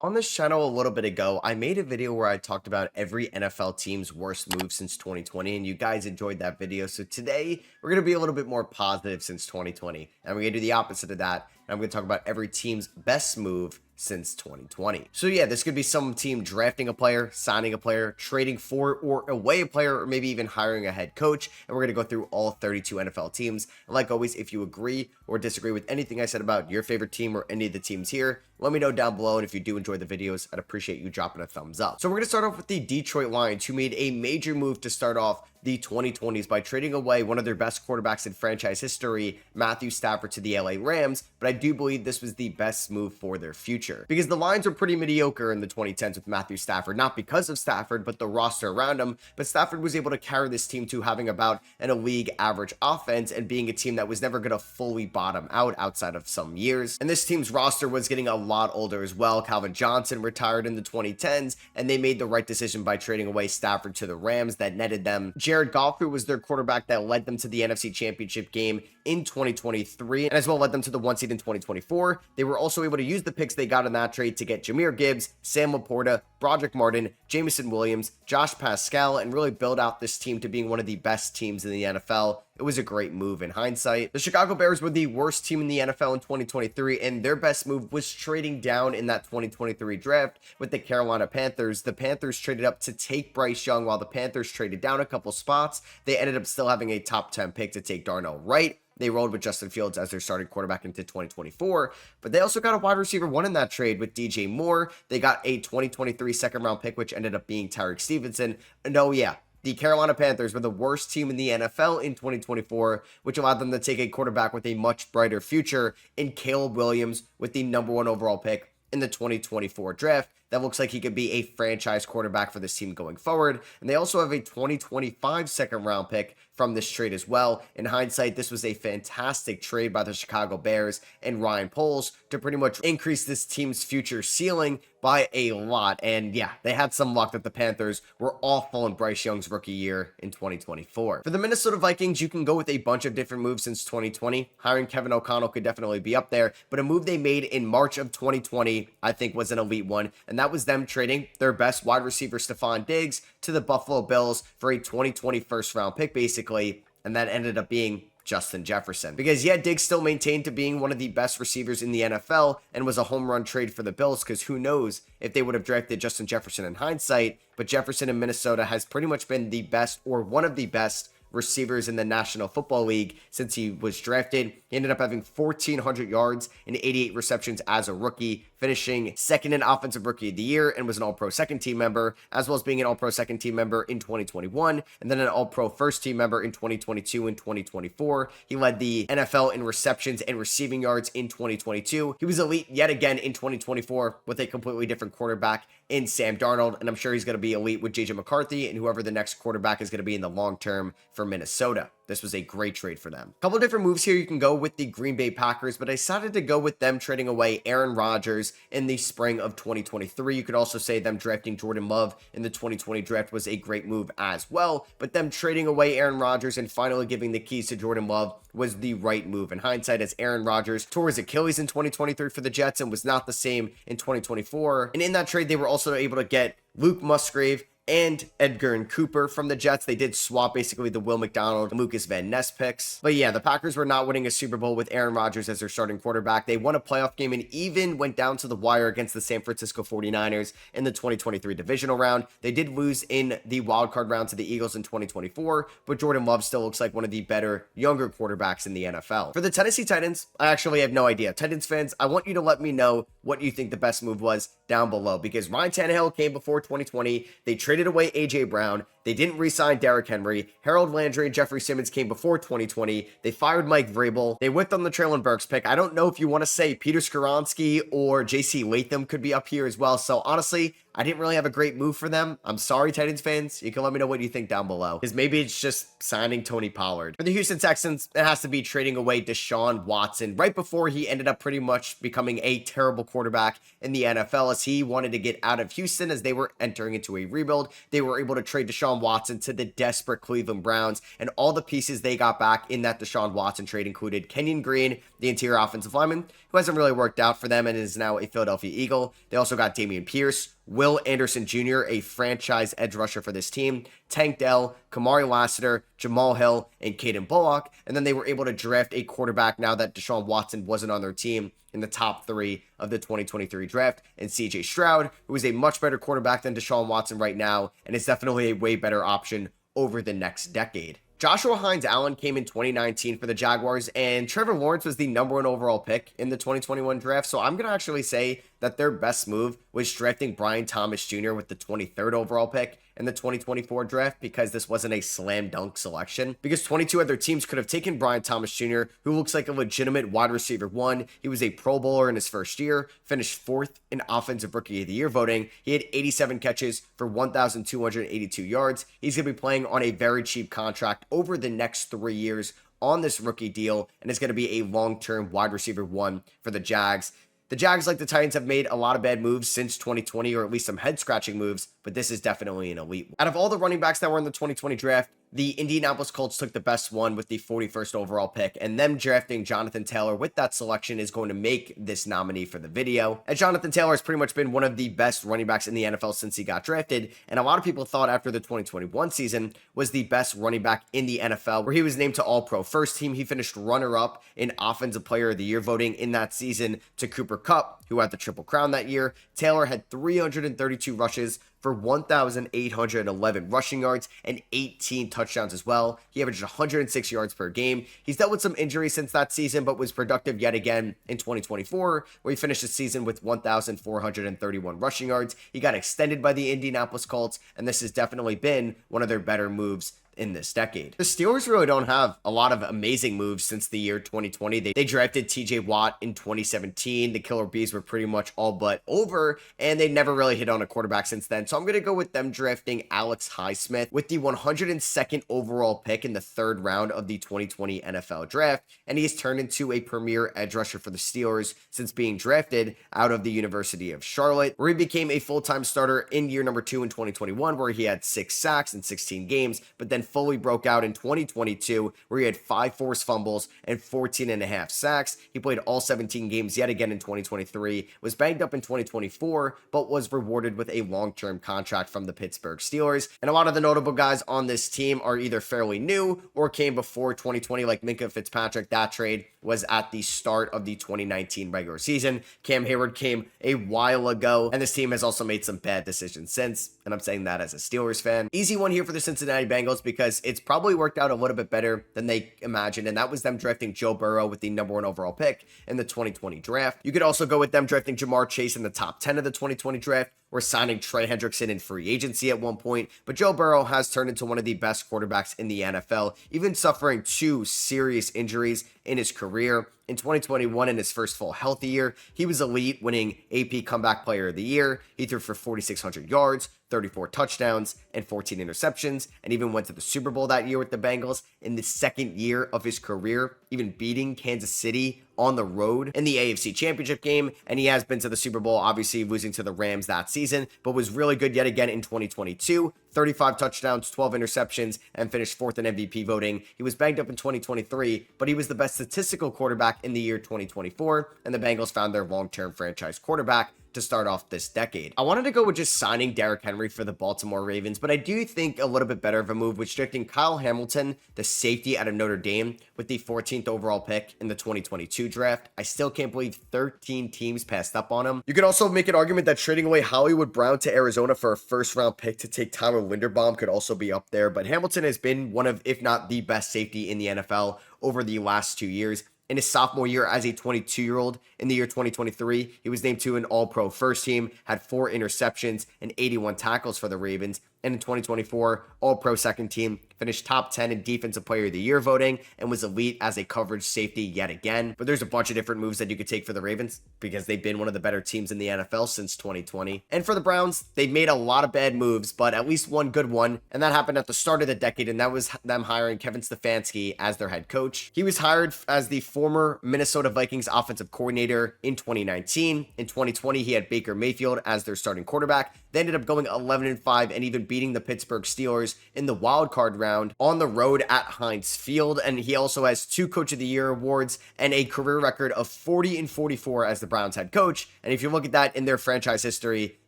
On this channel a little bit ago, I made a video where I talked about every NFL team's worst move since 2020, and you guys enjoyed that video. So today, we're going to be a little bit more positive since 2020, and we're going to do the opposite of that. And I'm going to talk about every team's best move since 2020. So yeah, this could be some team drafting a player, signing a player, trading for or away a player, or maybe even hiring a head coach. And we're going to go through all 32 NFL teams. And like always, if you agree or disagree with anything I said about your favorite team or any of the teams here, let me know down below. And if you do enjoy the videos, I'd appreciate you dropping a thumbs up. So we're going to start off with the Detroit Lions, who made a major move to start off the 2020s by trading away one of their best quarterbacks in franchise history, Matthew Stafford, to the LA Rams. But I do believe this was the best move for their future, because the Lions were pretty mediocre in the 2010s with Matthew Stafford, not because of Stafford, but the roster around him. But Stafford was able to carry this team to having about a league average offense and being a team that was never going to fully bottom out outside of some years. And this team's roster was getting a lot older as well. Calvin Johnson retired in the 2010s, and they made the right decision by trading away Stafford to the Rams. That netted them Jared Goff, who was their quarterback that led them to the NFC Championship game in 2023, and as well led them to the 1 seed in 2024. They were also able to use the picks they got in that trade to get Jahmyr Gibbs, Sam Laporta, Broderick Martin, Jamison Williams, Josh Pascal, and really build out this team to being one of the best teams in the NFL. It was a great move in hindsight. The Chicago Bears were the worst team in the NFL in 2023, and their best move was trading down in that 2023 draft with the Carolina Panthers. The Panthers traded up to take Bryce Young, while the Panthers traded down a couple spots. They ended up still having a top 10 pick to take Darnell Wright. They rolled with Justin Fields as their starting quarterback into 2024, but they also got a wide receiver one in that trade with DJ Moore. They got a 2023 second round pick, which ended up being Tyreek Stevenson. And oh yeah, the Carolina Panthers were the worst team in the NFL in 2024, which allowed them to take a quarterback with a much brighter future in Caleb Williams with the #1 overall pick in the 2024 draft. That looks like he could be a franchise quarterback for this team going forward. And they also have a 2025 second round pick from this trade as well. In hindsight, this was a fantastic trade by the Chicago Bears and Ryan Poles to pretty much increase this team's future ceiling by a lot. And yeah, they had some luck that the Panthers were awful in Bryce Young's rookie year in 2024. For the Minnesota Vikings, you can go with a bunch of different moves since 2020. Hiring Kevin O'Connell could definitely be up there, but a move they made in March of 2020, I think, was an elite one. And that was them trading their best wide receiver, Stephon Diggs, to the Buffalo Bills for a 2020 first round pick, basically. And that ended up being Justin Jefferson. Because yeah, Diggs still maintained to being one of the best receivers in the NFL and was a home run trade for the Bills, because who knows if they would have drafted Justin Jefferson in hindsight. But Jefferson in Minnesota has pretty much been the best, or one of the best, receivers in the National Football League since he was drafted. He ended up having 1,400 yards and 88 receptions as a rookie, finishing second in Offensive Rookie of the Year, and was an All-Pro second team member, as well as being an All-Pro second team member in 2021, and then an All-Pro first team member in 2022 and 2024. He led the NFL in receptions and receiving yards in 2022. He was elite yet again in 2024 with a completely different quarterback in Sam Darnold, and I'm sure he's going to be elite with JJ McCarthy and whoever the next quarterback is going to be in the long term for Minnesota. This was a great trade for them. A couple of different moves here. You can go with the Green Bay Packers, but I decided to go with them trading away Aaron Rodgers in the spring of 2023. You could also say them drafting Jordan Love in the 2020 draft was a great move as well, but them trading away Aaron Rodgers and finally giving the keys to Jordan Love was the right move in hindsight, as Aaron Rodgers tore his Achilles in 2023 for the Jets and was not the same in 2024. And in that trade, they were also able to get Luke Musgrave and Edgar and Cooper from the Jets. They did swap basically the Will McDonald and Lucas Van Ness picks. But yeah, the Packers were not winning a Super Bowl with Aaron Rodgers as their starting quarterback. They won a playoff game and even went down to the wire against the San Francisco 49ers in the 2023 divisional round. They did lose in the wildcard round to the Eagles in 2024, but Jordan Love still looks like one of the better, younger quarterbacks in the NFL. For the Tennessee Titans, I actually have no idea. Titans fans, I want you to let me know what you think the best move was down below, because Ryan Tannehill came before 2020. They traded away A.J. Brown. They didn't re-sign Derrick Henry. Harold Landry and Jeffrey Simmons came before 2020. They fired Mike Vrabel. They whiffed on the Traylon Burks pick. I don't know if you want to say Peter Skoronski or J.C. Latham could be up here as well. So honestly, I didn't really have a great move for them. I'm sorry, Titans fans. You can let me know what you think down below, because maybe it's just signing Tony Pollard. For the Houston Texans, it has to be trading away Deshaun Watson right before he ended up pretty much becoming a terrible quarterback in the NFL, as he wanted to get out of Houston as they were entering into a rebuild. world. They were able to trade Deshaun Watson to the desperate Cleveland Browns, and all the pieces they got back in that Deshaun Watson trade included Kenyon Green, the interior offensive lineman, who hasn't really worked out for them and is now a Philadelphia Eagle. They also got Dameon Pierce, Will Anderson Jr., a franchise edge rusher for this team, Tank Dell, Kamari Lassiter, Jamal Hill, and Caden Bullock. And then they were able to draft a quarterback now that Deshaun Watson wasn't on their team in the top 3 of the 2023 draft, and CJ Stroud, who is a much better quarterback than Deshaun Watson right now and is definitely a way better option over the next decade. Joshua Hines-Allen came in 2019 for the Jaguars, and Trevor Lawrence was the #1 overall pick in the 2021 draft. So I'm going to actually say that their best move was drafting Brian Thomas Jr. with the 23rd overall pick in the 2024 draft, because this wasn't a slam dunk selection, because 22 other teams could have taken Brian Thomas Jr., who looks like a legitimate wide receiver 1. He was a Pro Bowler in his first year, finished 4th in Offensive Rookie of the Year voting. He had 87 catches for 1,282 yards. He's going to be playing on a very cheap contract over the next 3 years on this rookie deal, and is going to be a long-term wide receiver 1 for the Jags. The Jags, like the Titans, have made a lot of bad moves since 2020, or at least some head-scratching moves, but this is definitely an elite one. Out of all the running backs that were in the 2020 draft, the Indianapolis Colts took the best one with the 41st overall pick, and them drafting Jonathan Taylor with that selection is going to make this nominee for the video. And Jonathan Taylor has pretty much been one of the best running backs in the NFL since he got drafted, and a lot of people thought after the 2021 season was the best running back in the NFL, where he was named to All-Pro First Team. He finished runner-up in Offensive Player of the Year voting in that season to Cooper Kupp, who had the Triple Crown that year. Taylor had 332 rushes for 1,811 rushing yards and 18 touchdowns as well. He averaged 106 yards per game. He's dealt with some injuries since that season, but was productive yet again in 2024, where he finished the season with 1,431 rushing yards. He got extended by the Indianapolis Colts, and this has definitely been one of their better moves in this decade. The Steelers really don't have a lot of amazing moves since the year 2020. They drafted TJ Watt in 2017. The Killer Bees were pretty much all but over, and they never really hit on a quarterback since then. So I'm going to go with them drafting Alex Highsmith with the 102nd overall pick in the 3rd round of the 2020 NFL draft, and he's turned into a premier edge rusher for the Steelers since being drafted out of the University of Charlotte, where he became a full-time starter in year number 2 in 2021, where he had 6 sacks in 16 games, but then fully broke out in 2022, where he had 5 forced fumbles and 14.5 sacks. He played all 17 games yet again in 2023, was banged up in 2024, but was rewarded with a long-term contract from the Pittsburgh Steelers. And a lot of the notable guys on this team are either fairly new or came before 2020, like Minkah Fitzpatrick. That trade was at the start of the 2019 regular season. Cam Hayward came a while ago, and this team has also made some bad decisions since, and I'm saying that as a Steelers fan. Easy one here for the Cincinnati Bengals, because it's probably worked out a little bit better than they imagined, and that was them drafting Joe Burrow with the #1 overall pick in the 2020 draft. You could also go with them drafting Jamar Chase in the top 10 of the 2020 draft, or signing Trey Hendrickson in free agency at one point, but Joe Burrow has turned into one of the best quarterbacks in the NFL, even suffering 2 serious injuries in his career. In 2021, in his first full healthy year, he was elite, winning AP Comeback Player of the Year. He threw for 4,600 yards, 34 touchdowns, and 14 interceptions, and even went to the Super Bowl that year with the Bengals in the 2nd year of his career, even beating Kansas City on the road in the AFC Championship game. And he has been to the Super Bowl, obviously losing to the Rams that season, but was really good yet again in 2022. 35 touchdowns, 12 interceptions, and finished 4th in MVP voting. He was banged up in 2023, but he was the best statistical quarterback in the year 2024, and the Bengals found their long-term franchise quarterback to start off this decade. I wanted to go with just signing Derrick Henry for the Baltimore Ravens, but I do think a little bit better of a move was drafting Kyle Hamilton, the safety out of Notre Dame, with the 14th overall pick in the 2022 draft. I still can't believe 13 teams passed up on him. You could also make an argument that trading away Hollywood Brown to Arizona for a 1st-round pick to take Tyler Linderbaum could also be up there, but Hamilton has been one of, if not the best safety in the NFL over the last 2 years. In his sophomore year as a 22-year-old in the year 2023, he was named to an All-Pro First Team, had 4 interceptions and 81 tackles for the Ravens. And in 2024, All-Pro Second Team, finished top 10 in Defensive Player of the Year voting, and was elite as a coverage safety yet again. But there's a bunch of different moves that you could take for the Ravens, because they've been one of the better teams in the NFL since 2020. And for the Browns, they've made a lot of bad moves, but at least one good one, and that happened at the start of the decade, and that was them hiring Kevin Stefanski as their head coach. He was hired as the former Minnesota Vikings offensive coordinator in 2019. In 2020, he had Baker Mayfield as their starting quarterback. They ended up going 11-5 and even beating the Pittsburgh Steelers in the wild card round on the road at Heinz Field. And he also has 2 Coach of the Year awards and a career record of 40-44 as the Browns head coach. And if you look at that in their franchise history,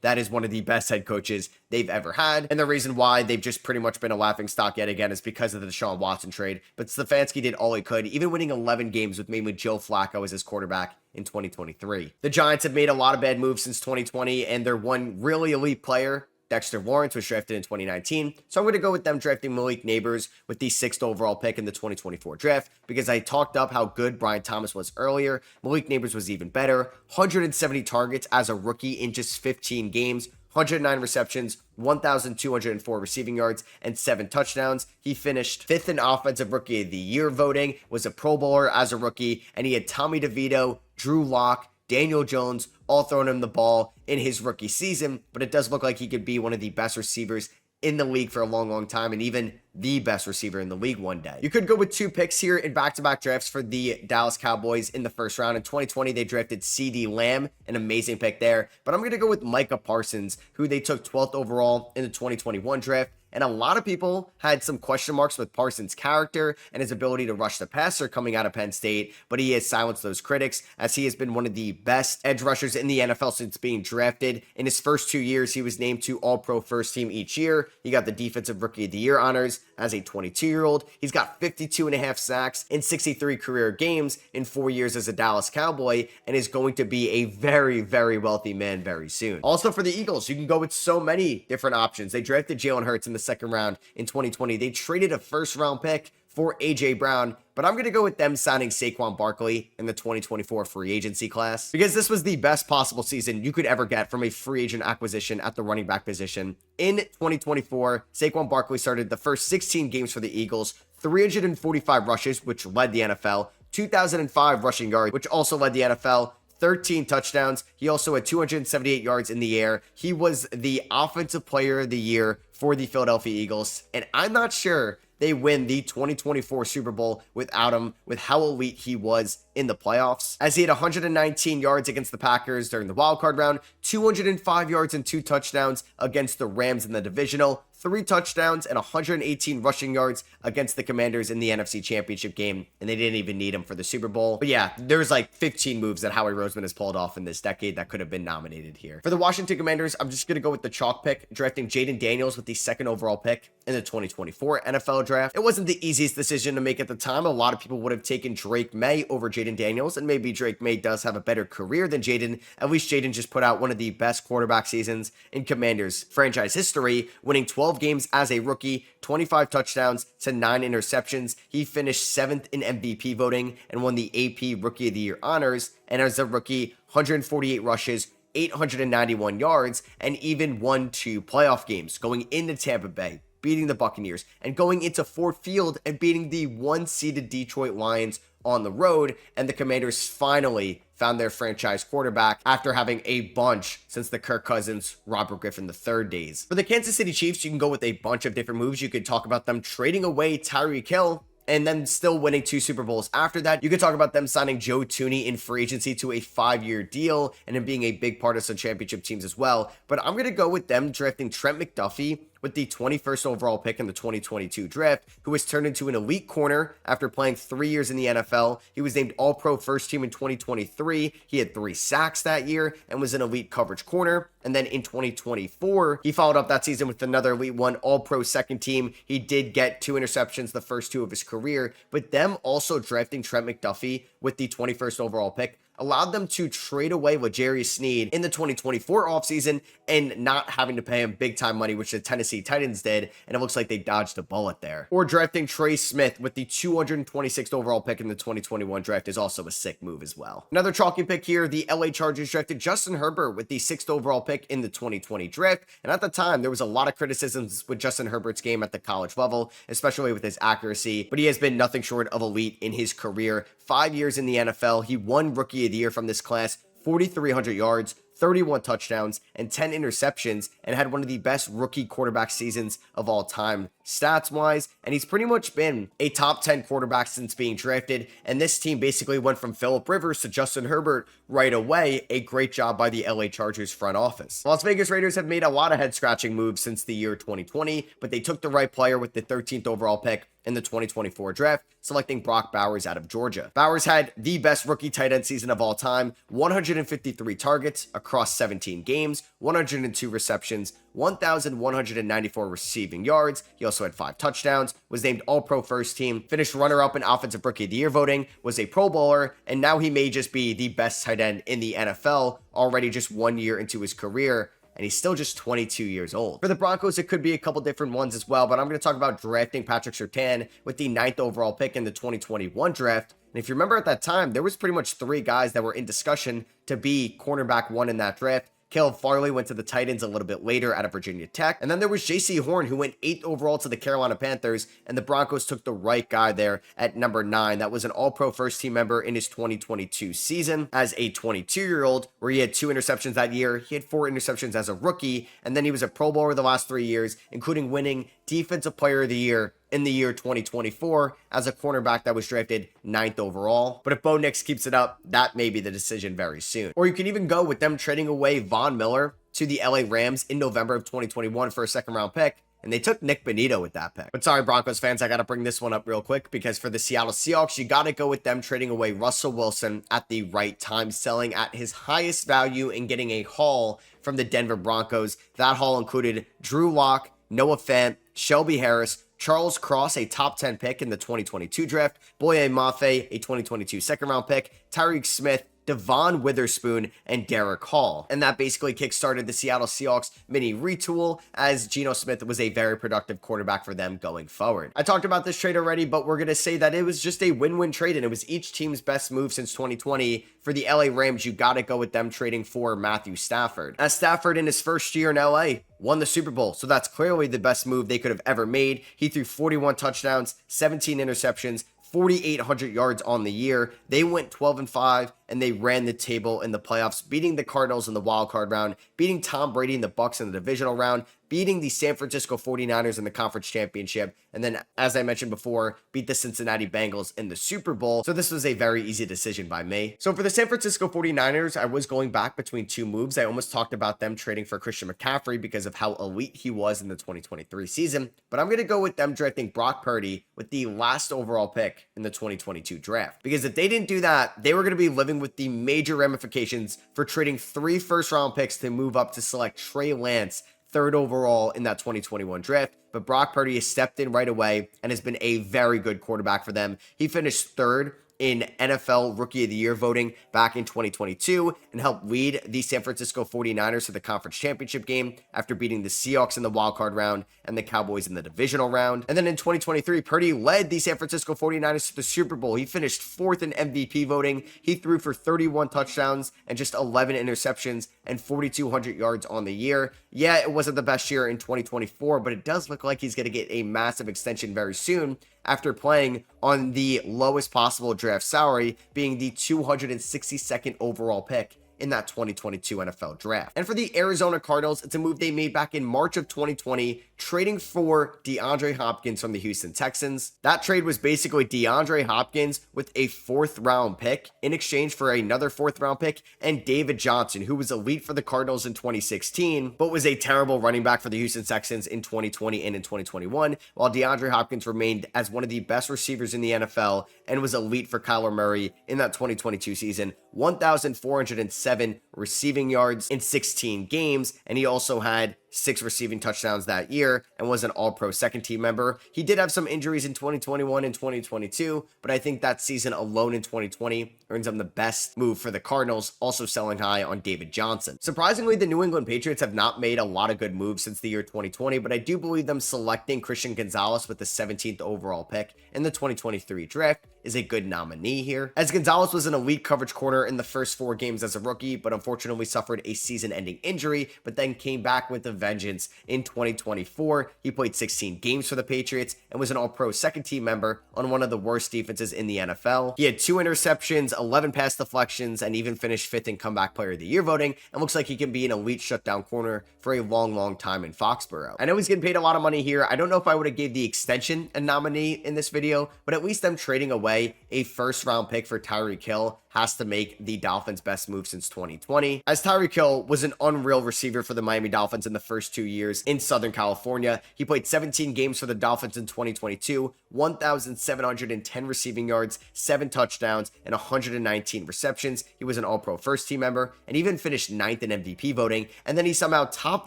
that is one of the best head coaches they've ever had. And the reason why they've just pretty much been a laughingstock yet again is because of the Deshaun Watson trade. But Stefanski did all he could, even winning 11 games with mainly Joe Flacco as his quarterback in 2023. The Giants have made a lot of bad moves since 2020, and their one really elite player, Dexter Lawrence, was drafted in 2019. So I'm going to go with them drafting Malik Neighbors with the 6th overall pick in the 2024 draft, because I talked up how good Brian Thomas was earlier. Malik Neighbors was even better. 170 targets as a rookie in just 15 games. 109 receptions, 1,204 receiving yards, and 7 touchdowns. He finished 5th in Offensive Rookie of the Year voting, was a Pro Bowler as a rookie, and he had Tommy DeVito, Drew Lock, Daniel Jones, all throwing him the ball in his rookie season. But it does look like he could be one of the best receivers in the league for a long, long time, and even the best receiver in the league one day. You could go with 2 picks here in back-to-back drafts for the Dallas Cowboys in the first round. In 2020, they drafted CeeDee Lamb, an amazing pick there. But I'm going to go with Micah Parsons, who they took 12th overall in the 2021 draft. And a lot of people had some question marks with Parsons' character and his ability to rush the passer coming out of Penn State, but he has silenced those critics as he has been one of the best edge rushers in the NFL since being drafted. In his first 2 years, he was named to All-Pro First Team each year. He got the Defensive Rookie of the Year honors as a 22-year-old. He's got 52.5 sacks in 63 career games in 4 years as a Dallas Cowboy and is going to be a very, very wealthy man very soon. Also for the Eagles, you can go with so many different options. They drafted Jalen Hurts in the second round in 2020. They traded a first-round pick for A.J. Brown, but I'm going to go with them signing Saquon Barkley in the 2024 free agency class, because this was the best possible season you could ever get from a free agent acquisition at the running back position. In 2024, Saquon Barkley started the first 16 games for the Eagles, 345 rushes, which led the NFL, 2,005 rushing yards, which also led the NFL, 13 touchdowns. He also had 278 yards in the air. He was the Offensive Player of the Year for the Philadelphia Eagles, and I'm not sure they win the 2024 Super Bowl without him, with how elite he was in the playoffs, as he had 119 yards against the Packers during the wildcard round, 205 yards and 2 touchdowns against the Rams in the divisional, 3 touchdowns and 118 rushing yards against the Commanders in the NFC Championship game, and they didn't even need him for the Super Bowl. But yeah, there's like 15 moves that Howie Roseman has pulled off in this decade that could have been nominated here. For the Washington Commanders, I'm just going to go with the chalk pick, drafting Jaden Daniels with the 2nd overall pick in the 2024 NFL draft. It wasn't the easiest decision to make at the time. A lot of people would have taken Drake May over Jaden Daniels, and maybe Drake May does have a better career than Jaden. At least Jaden just put out one of the best quarterback seasons in Commanders franchise history, winning 12 games as a rookie, 25 touchdowns to 9 interceptions. He finished 7th in MVP voting and won the AP Rookie of the Year honors. And as a rookie, 148 rushes, 891 yards, and even won 2 playoff games, going into Tampa Bay, beating the Buccaneers, and going into Ford Field and beating the 1-seeded Detroit Lions on the road. And the Commanders finally found their franchise quarterback after having a bunch since the Kirk Cousins, Robert Griffin III days. For the Kansas City Chiefs, you can go with a bunch of different moves. You could talk about them trading away Tyreek Hill and then still winning 2 Super Bowls after that. You could talk about them signing Joe Thuney in free agency to a 5-year deal and him being a big part of some championship teams as well. But I'm going to go with them drafting Trent McDuffie with the 21st overall pick in the 2022 draft, who was turned into an elite corner after playing 3 years in the NFL. He was named All-Pro First Team in 2023. He had 3 sacks that year and was an elite coverage corner. And then in 2024, he followed up that season with another elite one, All-Pro Second Team. He did get 2 interceptions the first 2 of his career, but them also drafting Trent McDuffie with the 21st overall pick allowed them to trade away L'Jarius Sneed in the 2024 offseason and not having to pay him big time money, which the Tennessee Titans did, and it looks like they dodged a bullet there. Or drafting Trey Smith with the 226th overall pick in the 2021 draft is also a sick move as well. Another chalky pick here, the LA Chargers drafted Justin Herbert with the 6th overall pick in the 2020 draft, and at the time, there was a lot of criticisms with Justin Herbert's game at the college level, especially with his accuracy, but he has been nothing short of elite in his career. 5 years in the NFL, he won Rookie of the Year from this class, 4,300 yards, 31 touchdowns, and 10 interceptions, and had one of the best rookie quarterback seasons of all time stats-wise, and he's pretty much been a top 10 quarterback since being drafted, and this team basically went from Phillip Rivers to Justin Herbert right away. A great job by the LA Chargers front office. Las Vegas Raiders have made a lot of head-scratching moves since the year 2020, but they took the right player with the 13th overall pick in the 2024 draft, selecting Brock Bowers out of Georgia. Bowers had the best rookie tight end season of all time, 153 targets across 17 games, 102 receptions, 1,194 receiving yards. He also had 5 touchdowns, was named All-Pro First Team, finished runner-up in Offensive Rookie of the Year voting, was a Pro Bowler, and now he may just be the best tight end in the NFL, already just 1 year into his career, and he's still just 22 years old. For the Broncos, it could be a couple different ones as well, but I'm going to talk about drafting Patrick Surtain with the 9th overall pick in the 2021 draft. And if you remember at that time, there was pretty much 3 guys that were in discussion to be cornerback 1 in that draft. Caleb Farley went to the Titans a little bit later out of Virginia Tech. And then there was J.C. Horn, who went 8th overall to the Carolina Panthers, and the Broncos took the right guy there at number 9. That was an All-Pro First Team member in his 2022 season as a 22-year-old, where he had 2 interceptions that year. He had 4 interceptions as a rookie, and then he was a Pro Bowler the last 3 years, including winning Defensive Player of the Year in the year 2024 as a cornerback that was drafted 9th overall. But if Bo Nix keeps it up, that may be the decision very soon. Or you can even go with them trading away Von Miller to the LA Rams in November of 2021 for a 2nd round pick. And they took Nick Bonito with that pick. But sorry, Broncos fans, I got to bring this one up real quick, because for the Seattle Seahawks, you got to go with them trading away Russell Wilson at the right time, selling at his highest value and getting a haul from the Denver Broncos. That haul included Drew Lock, Noah Fant, Shelby Harris, Charles Cross, a top 10 pick in the 2022 draft, Boye Mafe, a 2022 2nd round pick, Tyreek Smith, Devon Witherspoon, and Derek Hall. And that basically kickstarted the Seattle Seahawks mini retool, as Geno Smith was a very productive quarterback for them going forward. I talked about this trade already, but we're going to say that it was just a win-win trade, and it was each team's best move since 2020. For the LA Rams, you got to go with them trading for Matthew Stafford, as Stafford in his first year in LA won the Super Bowl, so that's clearly the best move they could have ever made. He threw 41 touchdowns, 17 interceptions, 4,800 yards on the year. They went 12-5, and they ran the table in the playoffs, beating the Cardinals in the wild card round, beating Tom Brady and the Bucs in the divisional round, beating the San Francisco 49ers in the conference championship, and then, as I mentioned before, beat the Cincinnati Bengals in the Super Bowl. So this was a very easy decision by me. So for the San Francisco 49ers, I was going back between 2 moves. I almost talked about them trading for Christian McCaffrey because of how elite he was in the 2023 season, but I'm going to go with them drafting Brock Purdy with the last overall pick in the 2022 draft, because if they didn't do that, they were going to be living with the major ramifications for trading 3 first-round picks to move up to select Trey Lance 3rd overall in that 2021 draft. But Brock Purdy has stepped in right away and has been a very good quarterback for them. He finished 3rd in NFL Rookie of the Year voting back in 2022 and helped lead the San Francisco 49ers to the conference championship game after beating the Seahawks in the wildcard round and the Cowboys in the divisional round. And then in 2023, Purdy led the San Francisco 49ers to the Super Bowl. He finished 4th in MVP voting. He threw for 31 touchdowns and just 11 interceptions and 4,200 yards on the year. Yeah, it wasn't the best year in 2024, but it does look like he's going to get a massive extension very soon after playing on the lowest possible draft salary, being the 262nd overall pick in that 2022 NFL draft. And for the Arizona Cardinals, it's a move they made back in March of 2020, trading for DeAndre Hopkins from the Houston Texans. That trade was basically DeAndre Hopkins with a 4th round pick in exchange for another 4th round pick and David Johnson, who was elite for the Cardinals in 2016, but was a terrible running back for the Houston Texans in 2020 and in 2021, while DeAndre Hopkins remained as one of the best receivers in the NFL and was elite for Kyler Murray in that 2022 season. 1,407 receiving yards in 16 games, and he also had 6 receiving touchdowns that year and was an All-Pro 2nd team member. He did have some injuries in 2021 and 2022, but I think that season alone in 2020 earns him the best move for the Cardinals, also selling high on David Johnson. Surprisingly, the New England Patriots have not made a lot of good moves since the year 2020, but I do believe them selecting Christian Gonzalez with the 17th overall pick in the 2023 draft is a good nominee here, as Gonzalez was an elite coverage corner in the first 4 games as a rookie, but unfortunately suffered a season-ending injury, but then came back with a vengeance in 2024. He played 16 games for the Patriots and was an All-Pro second-team member on one of the worst defenses in the NFL. He had 2 interceptions, 11 pass deflections, and even finished 5th in Comeback Player of the Year voting, and looks like he can be an elite shutdown corner for a long time in Foxborough. I know he's getting paid a lot of money here. I don't know if I would have gave the extension a nominee in this video, but at least them trading away a first-round pick for Tyreek Hill has to make the Dolphins' best move since 2020, as Tyreek Hill was an unreal receiver for the Miami Dolphins in the first 2 years in Southern California. He played 17 games for the Dolphins in 2022, 1,710 receiving yards, 7 touchdowns, and 119 receptions. He was an All-Pro first-team member and even finished 9th in MVP voting, and then he somehow topped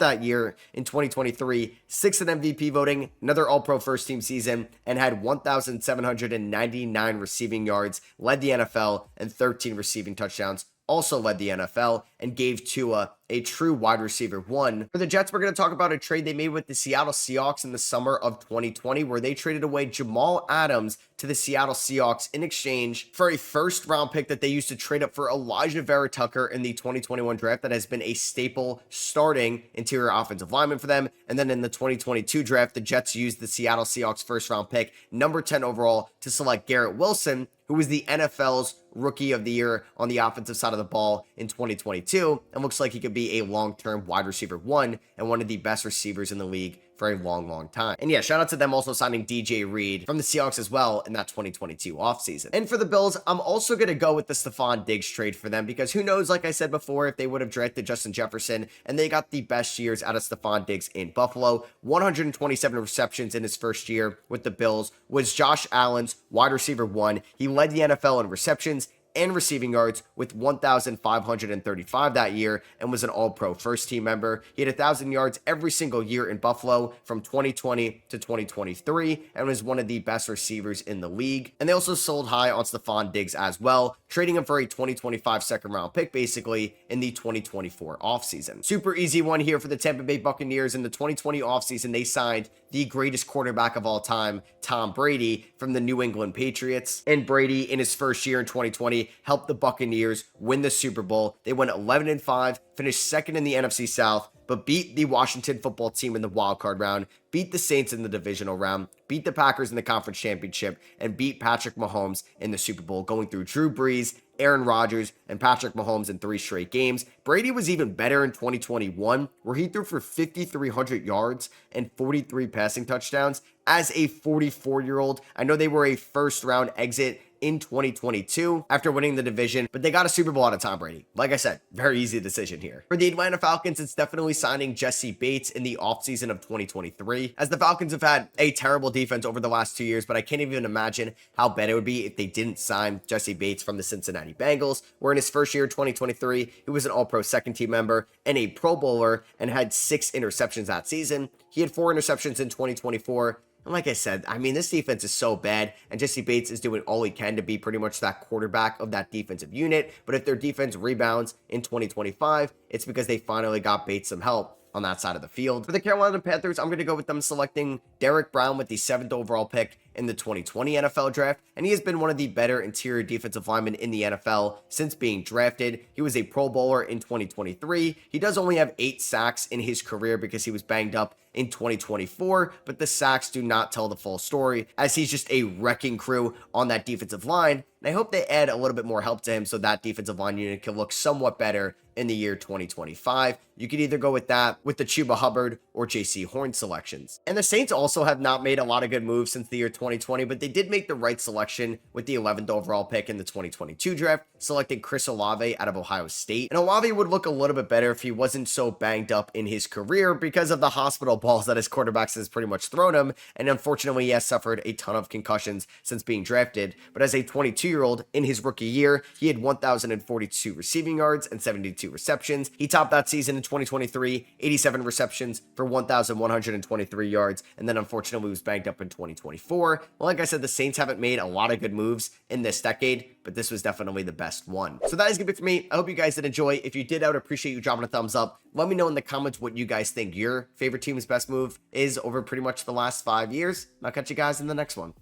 that year in 2023, 6th in MVP voting, another All-Pro first-team season, and had 1,799 receiving yards, led the NFL, and 13 receiving touchdowns, also led the NFL, and gave Tua a true wide receiver 1. For the Jets, we're going to talk about a trade they made with the Seattle Seahawks in the summer of 2020, where they traded away Jamal Adams to the Seattle Seahawks in exchange for a first-round pick that they used to trade up for Elijah Vera Tucker in the 2021 draft that has been a staple starting interior offensive lineman for them. And then in the 2022 draft, the Jets used the Seattle Seahawks first-round pick, number 10 overall, to select Garrett Wilson, who was the NFL's Rookie of the Year on the offensive side of the ball in 2022, and looks like he could be a long-term wide receiver 1 and one of the best receivers in the league for a long time. And yeah, shout out to them also signing DJ Reed from the Seahawks as well in that 2022 offseason. And for the Bills, I'm also going to go with the Stephon Diggs trade for them, because who knows, like I said before, if they would have drafted Justin Jefferson, and they got the best years out of Stephon Diggs in Buffalo. 127 receptions in his first year with the Bills was Josh Allen's wide receiver 1. He led the NFL in receptions and receiving yards with 1,535 that year, and was an All-Pro first-team member. He had 1,000 yards every single year in Buffalo from 2020 to 2023, and was one of the best receivers in the league. And they also sold high on Stephon Diggs as well, trading him for a 2025 second-round pick, basically, in the 2024 offseason. Super easy one here for the Tampa Bay Buccaneers. In the 2020 offseason, they signed the greatest quarterback of all time, Tom Brady, from the New England Patriots. And Brady, in his first year in 2020, helped the Buccaneers win the Super Bowl. They went 11-5, finished second in the NFC South, but beat the Washington football team in the wildcard round, beat the Saints in the divisional round, beat the Packers in the conference championship, and beat Patrick Mahomes in the Super Bowl, going through Drew Brees, Aaron Rodgers, and Patrick Mahomes in 3 straight games. Brady was even better in 2021, where he threw for 5,300 yards and 43 passing touchdowns as a 44-year-old. I know they were a first-round exit in 2022 after winning the division, but they got a Super Bowl out of Tom Brady. Like I said, very easy decision here. For the Atlanta Falcons, it's definitely signing Jesse Bates in the offseason of 2023, as the Falcons have had a terrible defense over the last 2 years, but I can't even imagine how bad it would be if they didn't sign Jesse Bates from the Cincinnati Bengals, where in his first year, 2023, he was an All-Pro second-team member and a Pro Bowler, and had 6 interceptions that season. He had 4 interceptions in 2024. And like I said, I mean, this defense is so bad, and Jesse Bates is doing all he can to be pretty much that quarterback of that defensive unit. But if their defense rebounds in 2025, it's because they finally got Bates some help on that side of the field. For the Carolina Panthers, I'm going to go with them selecting Derek Brown with the 7th overall pick in the 2020 NFL draft, and he has been one of the better interior defensive linemen in the NFL since being drafted. He was a Pro Bowler in 2023. He does only have 8 sacks in his career because he was banged up in 2024, but the sacks do not tell the full story, as he's just a wrecking crew on that defensive line. And I hope they add a little bit more help to him so that defensive line unit can look somewhat better in the year 2025. You could either go with that, with the Chuba Hubbard or JC Horn selections. And the Saints also have not made a lot of good moves since the year 2020, but they did make the right selection with the 11th overall pick in the 2022 draft, selecting Chris Olave out of Ohio State. And Olave would look a little bit better if he wasn't so banged up in his career because of the hospital balls that his quarterbacks has pretty much thrown him. And unfortunately, he has suffered a ton of concussions since being drafted. But as a 22-year-old in his rookie year, he had 1,042 receiving yards and 72 receptions. He topped that season in 2023, 87 receptions for 1,123 yards. And then unfortunately, was banged up in 2024. Well, like I said, the Saints haven't made a lot of good moves in this decade, but this was definitely the best one. So that is going to be it for me. I hope you guys did enjoy. If you did, I would appreciate you dropping a thumbs up. Let me know in the comments what you guys think your favorite team's best move is over pretty much the last 5 years. I'll catch you guys in the next one.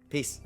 Peace.